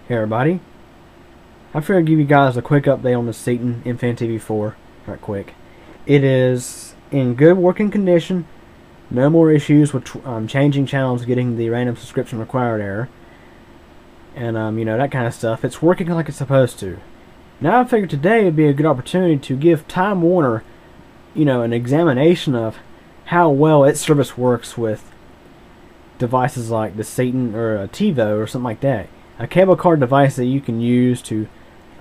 Hey everybody, I figured I'd give you guys a quick update on the Ceton InfiniTV 4 right quick. It is in good working condition, no more issues with changing channels, getting the random subscription required error, and you know, that kind of stuff. It's working like it's supposed to. Now I figured today would be a good opportunity to give Time Warner, you know, an examination of how well its service works with devices like the Ceton or a Tivo or something like that. A cable card device that you can use to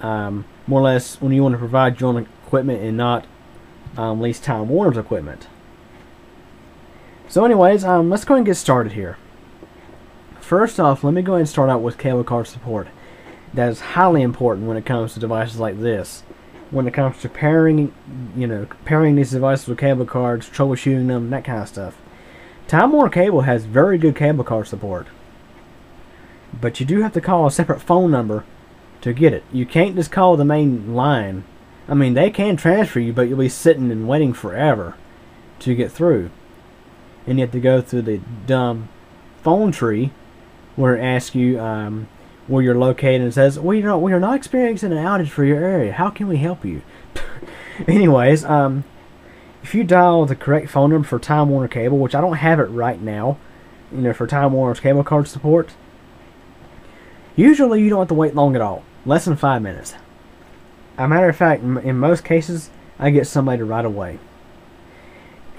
more or less when you want to provide your own equipment and not lease Time Warner's equipment. So anyways, let's go ahead and get started here. First off, let me go ahead and start out with cable card support. That is highly important when it comes to devices like this. When it comes to pairing these devices with cable cards, troubleshooting them, that kind of stuff. Time Warner Cable has very good cable card support. But you do have to call a separate phone number to get it. You can't just call the main line. I mean, they can transfer you, but you'll be sitting and waiting forever to get through. And you have to go through the dumb phone tree where it asks you where you're located and it says, we are not experiencing an outage for your area. How can we help you? Anyways, if you dial the correct phone number for Time Warner Cable, which I don't have it right now, you know, for Time Warner's cable card support, usually you don't have to wait long at all. Less than 5 minutes. As a matter of fact, in most cases, I get somebody right away.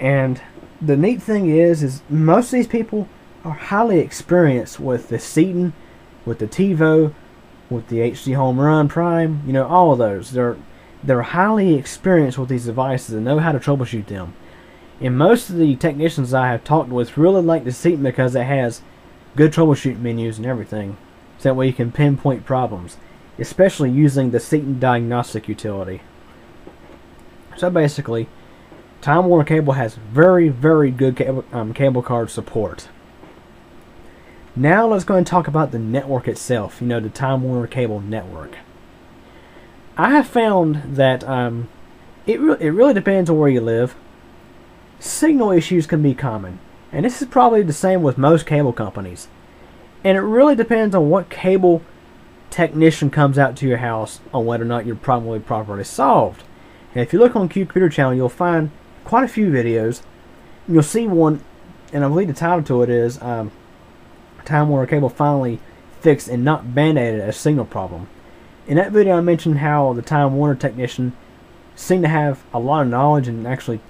And the neat thing is most of these people are highly experienced with the Ceton, with the Tivo, with the HDHR Prime, you know, all of those. They're highly experienced with these devices and know how to troubleshoot them. And most of the technicians I have talked with really like the Ceton because it has good troubleshoot menus and everything. So that way you can pinpoint problems, especially using the Ceton diagnostic utility. So basically, Time Warner Cable has very, very good cable card support. Now let's go ahead and talk about the network itself, you know, the Time Warner Cable network. I have found that it really depends on where you live. Signal issues can be common, and this is probably the same with most cable companies. And it really depends on what cable technician comes out to your house on whether or not your problem will be properly solved. And if you look on Computer Channel, you'll find quite a few videos. You'll see one, and I believe the title to it is Time Warner Cable finally fixed and not band-aided a signal problem. In that video I mentioned how the Time Warner technician seemed to have a lot of knowledge in actually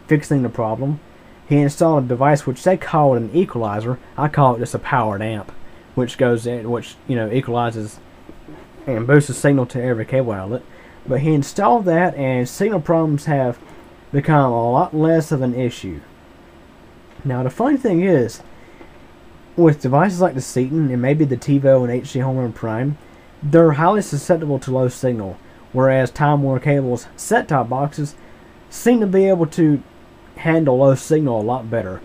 fixing the problem. He installed a device which they call an equalizer. I call it just a powered amp, which goes in, which, you know, equalizes and boosts the signal to every cable outlet. But he installed that, and signal problems have become a lot less of an issue. Now the funny thing is, with devices like the Ceton and maybe the Tivo and HDHR Prime, they're highly susceptible to low signal, whereas Time Warner Cable's set-top boxes seem to be able to handle low signal a lot better.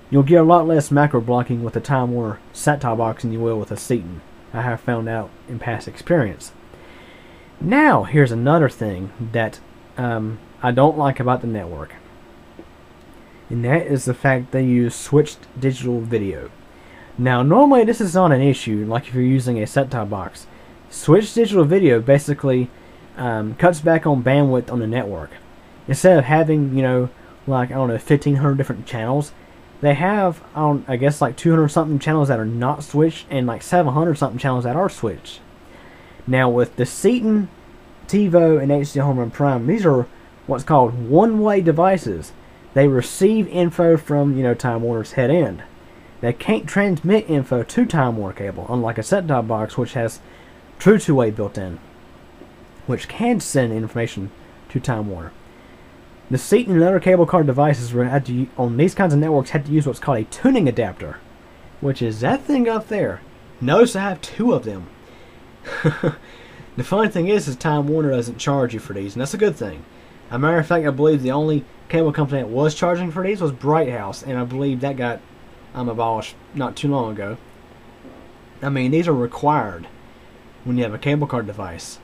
You'll get a lot less macro blocking with the Time Warner set-top box than you will with a Ceton. I have found out in past experience. Now, here's another thing that I don't like about the network. And that is the fact they use switched digital video. Now, normally this is not an issue, like if you're using a set-top box. Switched digital video basically cuts back on bandwidth on the network. Instead of having, you know, like, I don't know, 1,500 different channels, they have, I guess, like 200 something channels that are not switched and like 700 something channels that are switched. Now with the Ceton, Tivo, and HDHR Prime, these are what's called one-way devices. They receive info from, you know, Time Warner's head end. They can't transmit info to Time Warner Cable, unlike a set-top box which has true two-way built in, which can send information to Time Warner. The Ceton and other cable card devices on these kinds of networks had to use what's called a tuning adapter, which is that thing up there. Notice I have two of them. The funny thing is Time Warner doesn't charge you for these, and that's a good thing. As a matter of fact, I believe the only cable company that was charging for these was Bright House, and I believe that got abolished not too long ago. I mean, these are required when you have a cable card device.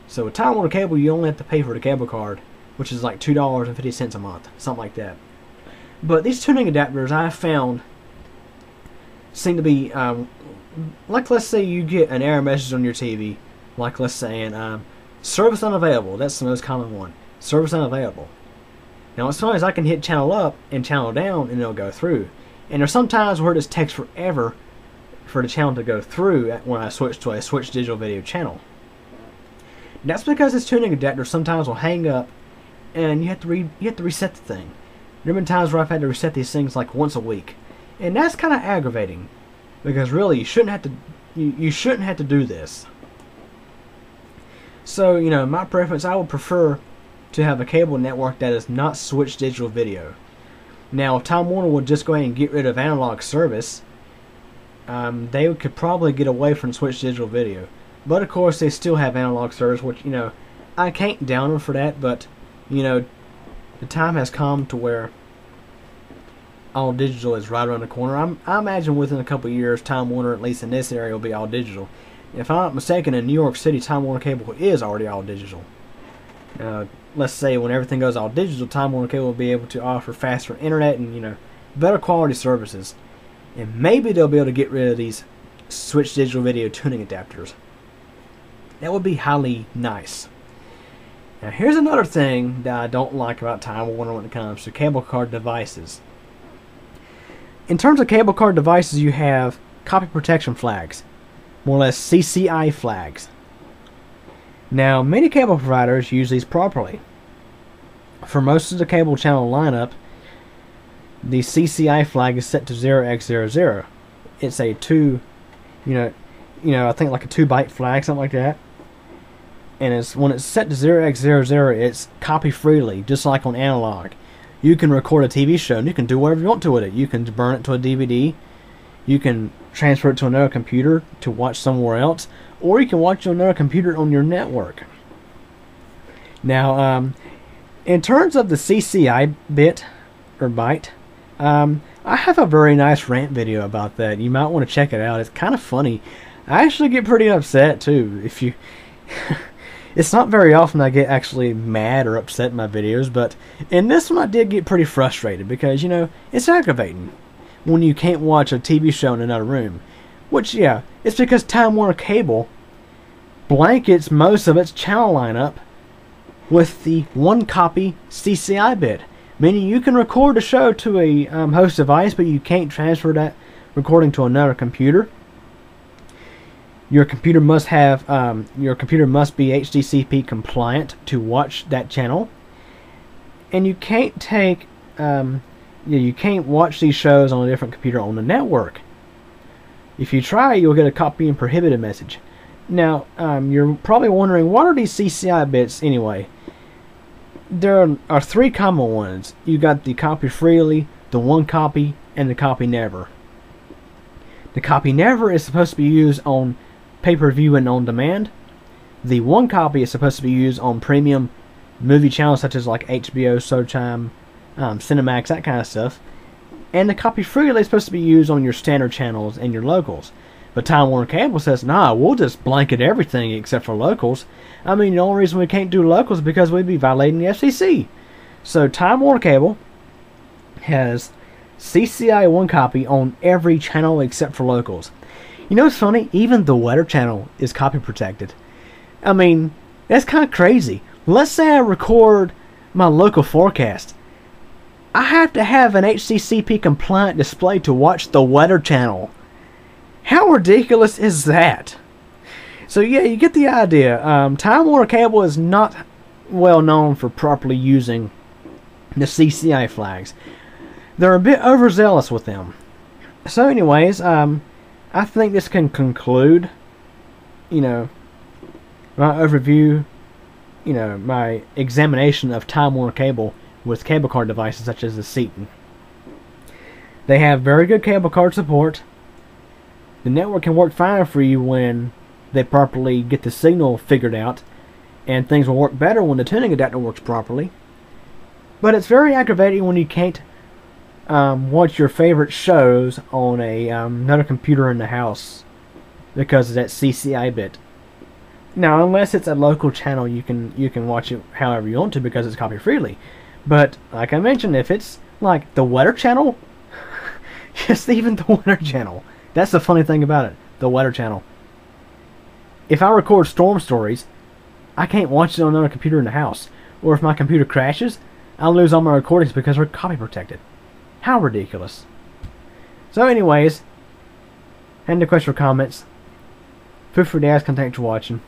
So with Time Warner Cable, you only have to pay for the cable card, which is like $2.50 a month, something like that. But these tuning adapters I have found seem to be like let's say you get an error message on your TV, like let's say service unavailable. That's the most common one. Service unavailable. Now as soon as I can hit channel up and channel down, and it'll go through. And there's some times where it just takes forever for the channel to go through when I switch to a switch digital video channel. And that's because this tuning adapter sometimes will hang up, and you have to reset the thing. There have been times where I've had to reset these things like once a week, and that's kind of aggravating, because really you shouldn't have to do this. So my preference, I would prefer to have a cable network that is not switch digital video. Now if Time Warner would just go ahead and get rid of analog service, they could probably get away from switch digital video. But of course they still have analog service, which I can't down them for that, but the time has come to where all digital is right around the corner. I imagine within a couple of years, Time Warner, at least in this area, will be all digital. If I'm not mistaken, in New York City, Time Warner Cable is already all digital. Let's say when everything goes all digital, Time Warner Cable will be able to offer faster internet and better quality services. And maybe they'll be able to get rid of these switch digital video tuning adapters. That would be highly nice. Now here's another thing that I don't like about Time Warner when it comes to CableCARD devices. In terms of CableCARD devices, you have copy protection flags, more or less CCI flags. Now many cable providers use these properly. For most of the cable channel lineup, the CCI flag is set to 0x00. It's a I think like a 2-byte flag, something like that. And when it's set to 0x00, it's copy freely, just like on analog. You can record a TV show and you can do whatever you want to with it. You can burn it to a DVD. You can transfer it to another computer to watch somewhere else, or you can watch on another computer on your network. Now, in terms of the CCI bit or byte, I have a very nice rant video about that. You might want to check it out. It's kind of funny. I actually get pretty upset too. If you, it's not very often I get actually mad or upset in my videos, but in this one I did get pretty frustrated because it's aggravating when you can't watch a TV show in another room. Which it's because Time Warner Cable blankets most of its channel lineup with the 1-copy CCI bit, meaning you can record a show to a host device, but you can't transfer that recording to another computer. Your computer must be HDCP compliant to watch that channel, and you can't take you can't watch these shows on a different computer on the network. If you try, you'll get a copy and prohibited message. Now, you're probably wondering, what are these CCI bits anyway? There are 3 common ones. You got the copy freely, the 1-copy, and the copy never. The copy never is supposed to be used on pay-per-view and on demand. The 1-copy is supposed to be used on premium movie channels such as like HBO, Showtime, Cinemax, that kind of stuff. And the copy freely is supposed to be used on your standard channels and your locals. But Time Warner Cable says, nah, we'll just blanket everything except for locals. I mean, the only reason we can't do locals is because we'd be violating the FCC. So Time Warner Cable has CCI 1-copy on every channel except for locals. You know what's funny? Even the weather channel is copy protected. I mean, that's kind of crazy. Let's say I record my local forecast. I have to have an HDCP compliant display to watch the weather channel. How ridiculous is that? So yeah, you get the idea. Time Warner Cable is not well known for properly using the CCI flags. They're a bit overzealous with them. So anyways, I think this can conclude, my overview, my examination of Time Warner Cable with CableCARD devices such as the Ceton. They have very good CableCARD support. The network can work fine for you when they properly get the signal figured out, and things will work better when the tuning adapter works properly. But it's very aggravating when you can't watch your favorite shows on another computer in the house because of that CCI bit. Now, unless it's a local channel, you can watch it however you want to because it's copy freely. But like I mentioned, if it's like the weather channel, just even the weather channel. That's the funny thing about it. the Weather Channel. If I record storm stories, I can't watch it on another computer in the house. Or if my computer crashes, I'll lose all my recordings because they're copy protected. How ridiculous. So anyways, any questions or comments, feel free to ask, and thanks for watching.